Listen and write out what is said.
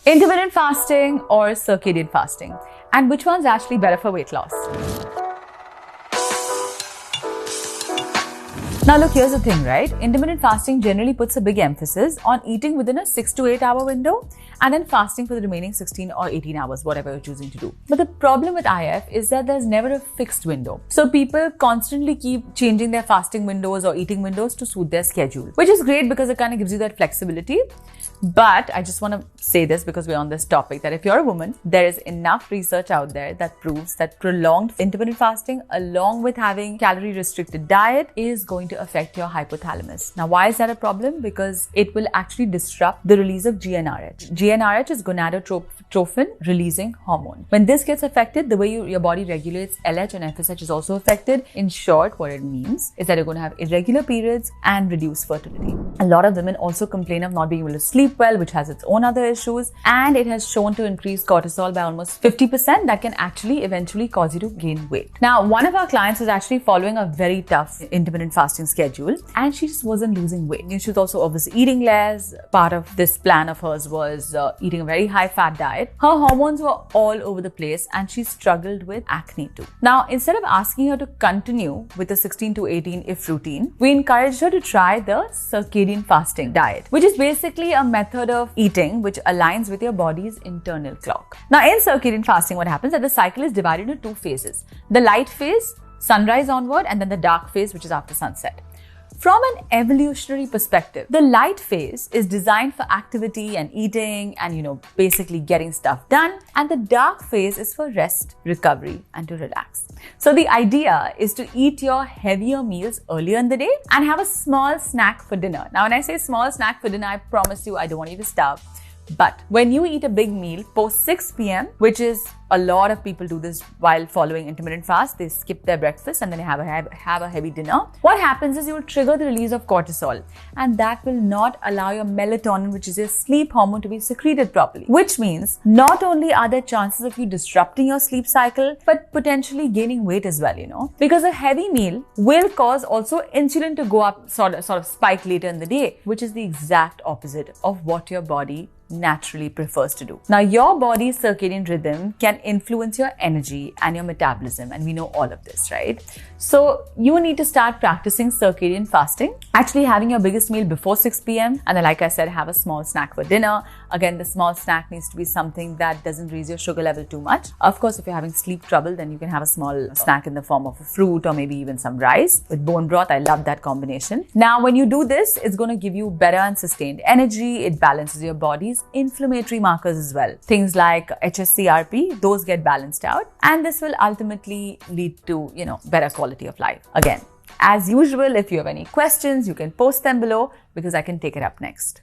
Intermittent fasting or circadian fasting? And which one's actually better for weight loss? Now look, here's the thing, right? Intermittent fasting generally puts a big emphasis on eating within a 6 to 8 hour window and then fasting for the remaining 16 or 18 hours, whatever you're choosing to do. But the problem with IF is that there's never a fixed window. So people constantly keep changing their fasting windows or eating windows to suit their schedule, which is great because it kind of gives you that flexibility. But I just want to say this because we're on this topic, that if you're a woman, there is enough research out there that proves that prolonged intermittent fasting along with having calorie restricted diet is going to affect your hypothalamus. Now, why is that a problem? Because it will actually disrupt the release of GnRH. GnRH is gonadotropin releasing hormone. When this gets affected, the way your body regulates LH and FSH is also affected. In short, what it means is that you're going to have irregular periods and reduced fertility. A lot of women also complain of not being able to sleep well, which has its own other issues, and it has shown to increase cortisol by almost 50%. That can actually eventually cause you to gain weight. Now, one of our clients was actually following a very tough intermittent fasting schedule and she just wasn't losing weight. She was also obviously eating less. Part of this plan of hers was eating a very high fat diet. Her hormones were all over the place and she struggled with acne too. Now, instead of asking her to continue with the 16 to 18 if routine, we encouraged her to try the circadian fasting diet, which is basically a method of eating which aligns with your body's internal clock. Now, in circadian fasting, what happens is that the cycle is divided into two phases. The light phase, sunrise onward, and then the dark phase, which is after sunset. From an evolutionary perspective, the light phase is designed for activity and eating and, basically getting stuff done. And the dark phase is for rest, recovery, and to relax. So the idea is to eat your heavier meals earlier in the day and have a small snack for dinner. Now, when I say small snack for dinner, I promise you, I don't want you to starve. But when you eat a big meal post 6 p.m., which is a lot of people do this while following intermittent fast, they skip their breakfast and then they have a heavy dinner. What happens is you will trigger the release of cortisol, and that will not allow your melatonin, which is your sleep hormone, to be secreted properly. Which means not only are there chances of you disrupting your sleep cycle, but potentially gaining weight as well, because a heavy meal will cause also insulin to go up, sort of spike later in the day, which is the exact opposite of what your body naturally prefers to do. Now, your body's circadian rhythm can influence your energy and your metabolism, and we know all of this, right? So you need to start practicing circadian fasting, actually having your biggest meal before 6 p.m. and then, like I said, have a small snack for dinner. Again, the small snack needs to be something that doesn't raise your sugar level too much. Of course, if you're having sleep trouble, then you can have a small snack in the form of a fruit or maybe even some rice with bone broth. I love that combination. Now, when you do this, it's going to give you better and sustained energy. It balances your body's inflammatory markers as well. Things like HSCRP, those get balanced out, and this will ultimately lead to, better quality of life. Again, as usual, if you have any questions, you can post them below because I can take it up next.